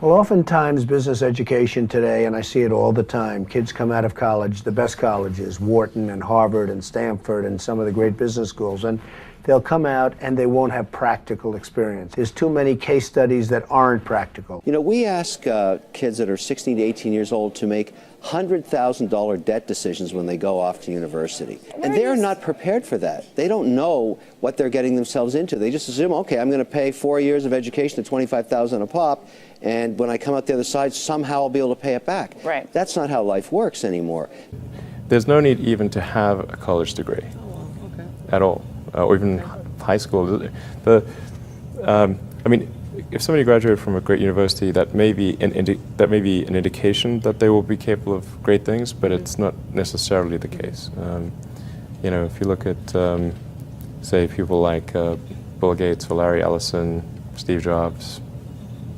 Well, oftentimes business education today, and I see it all the time, kids come out of college, the best colleges, Wharton and Harvard and Stanford and some of the great business schools, and they'll come out and they won't have practical experience. There's too many case studies that aren't practical. You know, we ask kids that are 16 to 18 years old to make $100,000 debt decisions when they go off to university. And they're not prepared for that. They don't know what they're getting themselves into. They just assume, okay, I'm going to pay 4 years of education at $25,000 a pop, and when I come out the other side, somehow I'll be able to pay it back. Right. That's not how life works anymore. There's no need even to have a college degree at all, or even high school. I mean, if somebody graduated from a great university, that may be an indication that they will be capable of great things, but it's not necessarily the case. You know, if you look at, say, people like Bill Gates or Larry Ellison, Steve Jobs,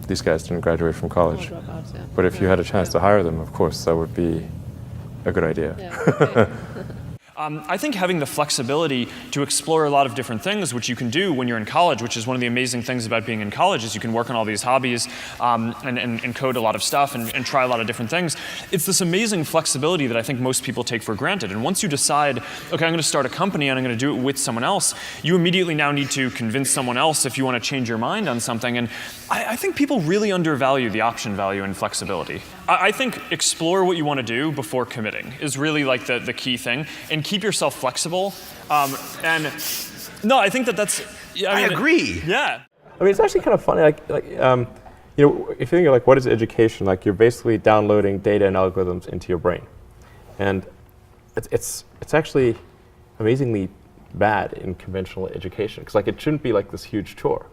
these guys didn't graduate from college. But if you had a chance to hire them, of course, that would be a good idea. I think having the flexibility to explore a lot of different things, which you can do when you're in college, which is one of the amazing things about being in college, is you can work on all these hobbies and code a lot of stuff and try a lot of different things. It's this amazing flexibility that I think most people take for granted. And once you decide, okay, I'm going to start a company and I'm going to do it with someone else, you immediately now need to convince someone else if you want to change your mind on something. And I think people really undervalue the option value and flexibility. I think explore what you want to do before committing is really like the key thing, and keep yourself flexible. And no, I think that's. I agree. Yeah. I mean, it's actually kind of funny. You know, if you think of like what is education, like you're basically downloading data and algorithms into your brain, and it's actually amazingly bad in conventional education because like it shouldn't be like this huge chore.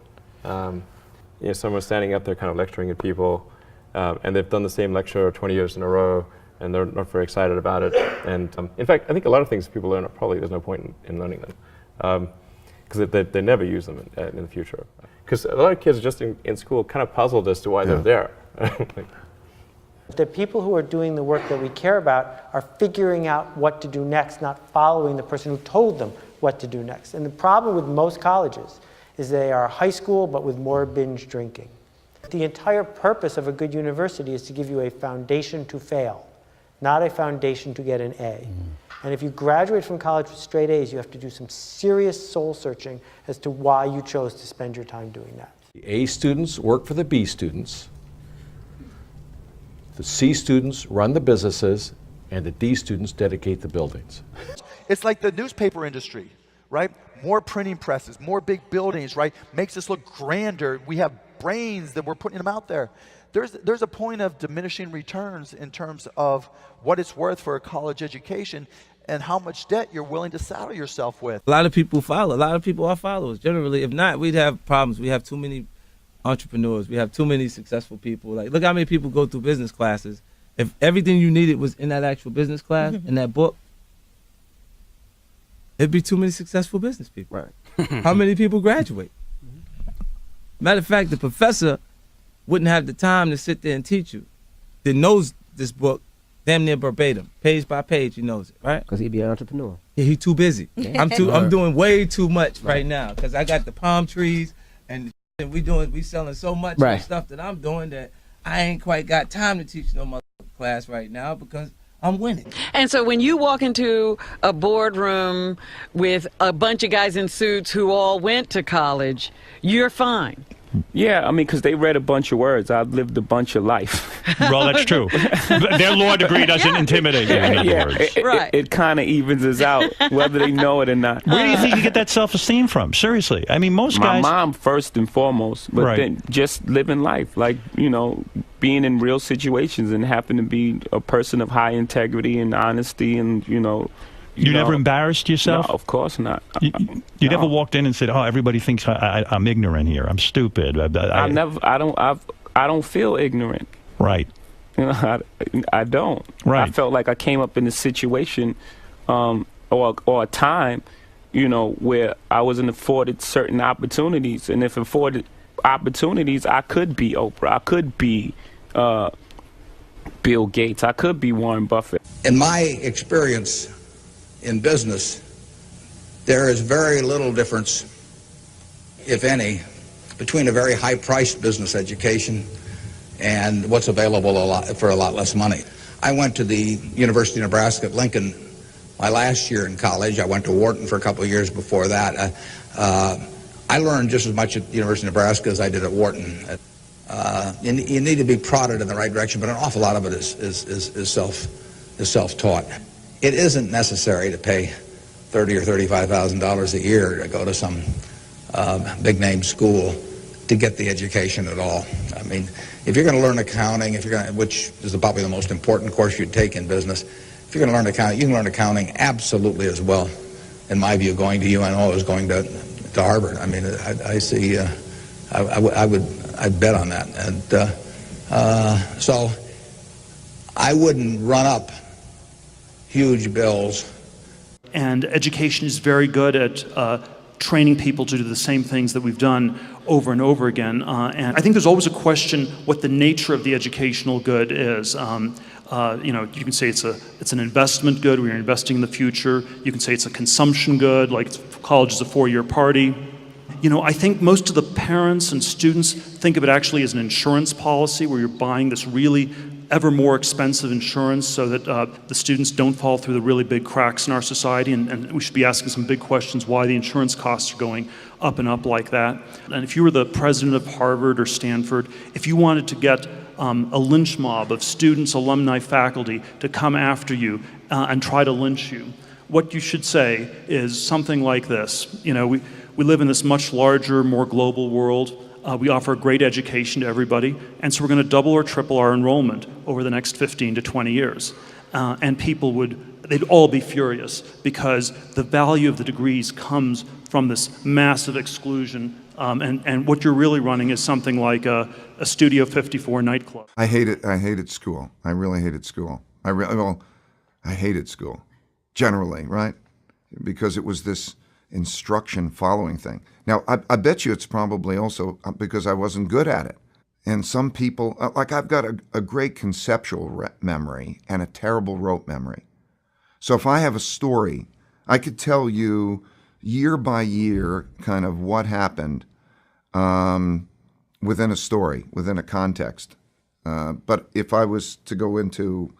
You know, someone's standing up there kind of lecturing at people, and they've done the same lecture 20 years in a row, and they're not very excited about it. And in fact, I think a lot of things people learn, probably there's no point in learning them, because they never use them in the future. Because a lot of kids just in school kind of puzzled as to why they're there. The people who are doing the work that we care about are figuring out what to do next, not following the person who told them what to do next. And the problem with most colleges is they are high school, but with more binge drinking. The entire purpose of a good university is to give you a foundation to fail, not a foundation to get an A. And if you graduate from college with straight A's, you have to do some serious soul searching as to why you chose to spend your time doing that. The A students work for the B students, the C students run the businesses, and the D students dedicate the buildings. It's like the newspaper industry, right? More printing presses, more big buildings, right? Makes us look grander. We have brains that we're putting them out there. There's a point of diminishing returns in terms of what it's worth for a college education and how much debt you're willing to saddle yourself with. A lot of people follow. A lot of people are followers. Generally, if not, we'd have problems. We have too many entrepreneurs. We have too many successful people. Like, look how many people go through business classes. If everything you needed was in that actual business class, in that book, it'd be too many successful business people. Right. How many people graduate? Matter of fact, the professor wouldn't have the time to sit there and teach you. That knows this book damn near verbatim, page by page, he knows it, right? Because he'd be an entrepreneur. Yeah, he's too busy. I'm doing way too much right now because I got the palm trees and we selling so much of the stuff that I'm doing that I ain't quite got time to teach no mother class right now because I'm winning. And so when you walk into a boardroom with a bunch of guys in suits who all went to college, you're fine. Yeah, I mean, because they read a bunch of words. I've lived a bunch of life. Well, that's true. Their law degree doesn't intimidate you, in other words. It kind of evens us out, whether they know it or not. Where do you think you get that self-esteem from? Seriously. I mean, most guys... My mom, first and foremost, but then just living life, like, you know, being in real situations and having to be a person of high integrity and honesty and, you know... You never embarrassed yourself? No, of course not. You never walked in and said, "Oh, everybody thinks I'm ignorant here. I'm stupid." I don't feel ignorant. Right. You know, I don't. Right. I felt like I came up in a situation, or a time, you know, where I wasn't afforded certain opportunities, and if afforded opportunities, I could be Oprah. I could be Bill Gates. I could be Warren Buffett. In my experience in business, there is very little difference, if any, between a very high-priced business education and what's available for a lot less money. I went to the University of Nebraska at Lincoln my last year in college. I went to Wharton for a couple of years before that. I learned just as much at the University of Nebraska as I did at Wharton. You need to be prodded in the right direction, but an awful lot of it is self-taught. It isn't necessary to pay $30,000 or $35,000 a year to go to some big-name school to get the education at all. I mean, if you're going to learn accounting, which is probably the most important course you'd take in business, if you're going to learn accounting, you can learn accounting absolutely as well, in my view, going to UNO as going to Harvard. I mean, I see. I'd bet on that, and so I wouldn't run up huge bills. And education is very good at training people to do the same things that we've done over and over again. And I think there's always a question what the nature of the educational good is. You can say it's an investment good, where you're investing in the future. You can say it's a consumption good, like college is a 4-year party. I think most of the parents and students think of it actually as an insurance policy, where you're buying this really ever more expensive insurance so that the students don't fall through the really big cracks in our society, and we should be asking some big questions why the insurance costs are going up and up like that. And if you were the president of Harvard or Stanford, if you wanted to get a lynch mob of students, alumni, faculty to come after you and try to lynch you, what you should say is something like this. We live in this much larger, more global world. We offer a great education to everybody, and so we're going to double or triple our enrollment over the next 15 to 20 years. And people they'd all be furious, because the value of the degrees comes from this massive exclusion, and what you're really running is something like a Studio 54 nightclub. I hated school. I really hated school. I hated school, generally, right? Because it was this instruction following thing. Now, I bet you it's probably also because I wasn't good at it. And some people, like I've got a great conceptual memory and a terrible rote memory. So if I have a story, I could tell you year by year kind of what happened within a story, within a context. But if I was to go into,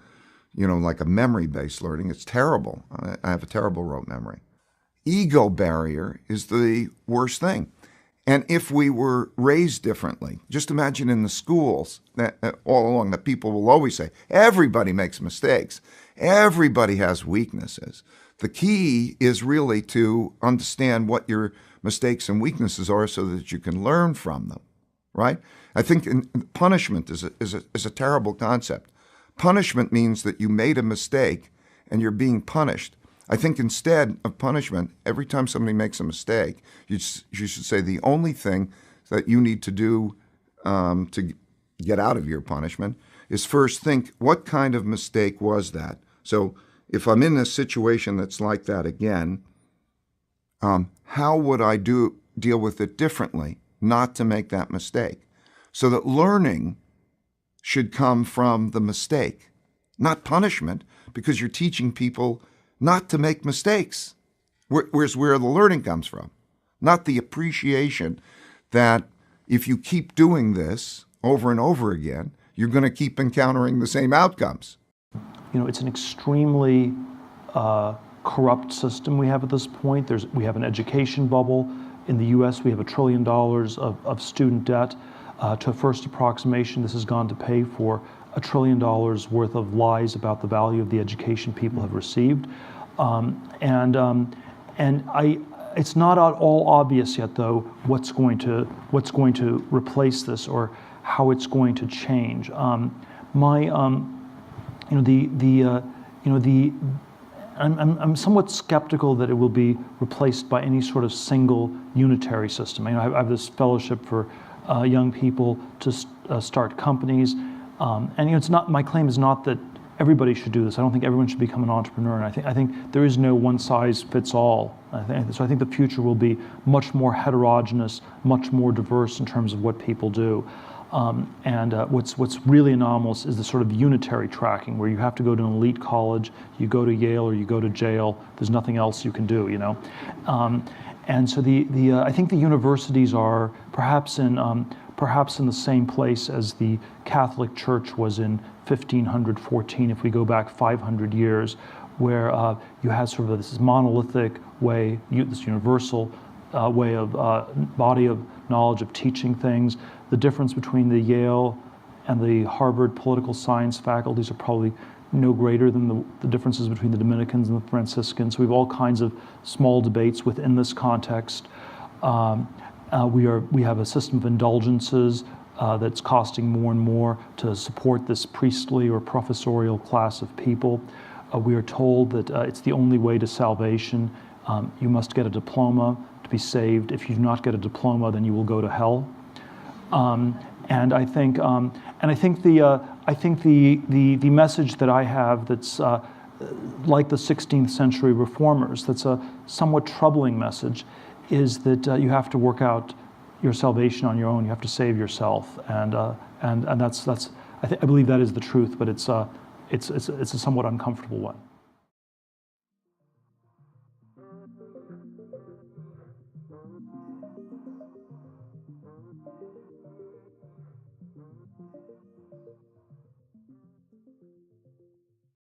like a memory-based learning, it's terrible. I have a terrible rote memory. Ego barrier is the worst thing. And if we were raised differently, just imagine in the schools that all along that people will always say, everybody makes mistakes. Everybody has weaknesses. The key is really to understand what your mistakes and weaknesses are so that you can learn from them, right? I think punishment is a terrible concept. Punishment means that you made a mistake and you're being punished. I think instead of punishment, every time somebody makes a mistake, you should say the only thing that you need to do to get out of your punishment is first think, what kind of mistake was that? So if I'm in a situation that's like that again, how would I deal with it differently, not to make that mistake? So that learning should come from the mistake, not punishment, because you're teaching people not to make mistakes. Where's where the learning comes from, not the appreciation that if you keep doing this over and over again, you're going to keep encountering the same outcomes. It's an extremely corrupt system we have at this point. We have an education bubble. In the U.S., we have $1 trillion of student debt. To a first approximation, this has gone to pay for $1 trillion worth of lies about the value of the education people have received. It's not at all obvious yet, though, what's going to replace this or how it's going to change. I'm somewhat skeptical that it will be replaced by any sort of single unitary system. I have this fellowship for young people to start companies. It's not, my claim is not that everybody should do this. I don't think everyone should become an entrepreneur. And I think there is no one size fits all. So I think the future will be much more heterogeneous, much more diverse in terms of what people do. What's really anomalous is the sort of unitary tracking, where you have to go to an elite college, you go to Yale or you go to jail. There's nothing else you can do, And so I think the universities are perhaps in perhaps in the same place as the Catholic Church was in 1514, if we go back 500 years, where you had sort of this monolithic way, this universal way of body of knowledge of teaching things. The difference between the Yale and the Harvard political science faculties are probably no greater than the differences between the Dominicans and the Franciscans. So we have all kinds of small debates within this context. We have a system of indulgences that's costing more and more to support this priestly or professorial class of people. We are told that it's the only way to salvation. You must get a diploma to be saved. If you do not get a diploma, then you will go to hell. And I think the message that I have that's like the 16th century reformers, that's a somewhat troubling message, is that you have to work out your salvation on your own. You have to save yourself, and that's I believe that is the truth, but it's a somewhat uncomfortable one.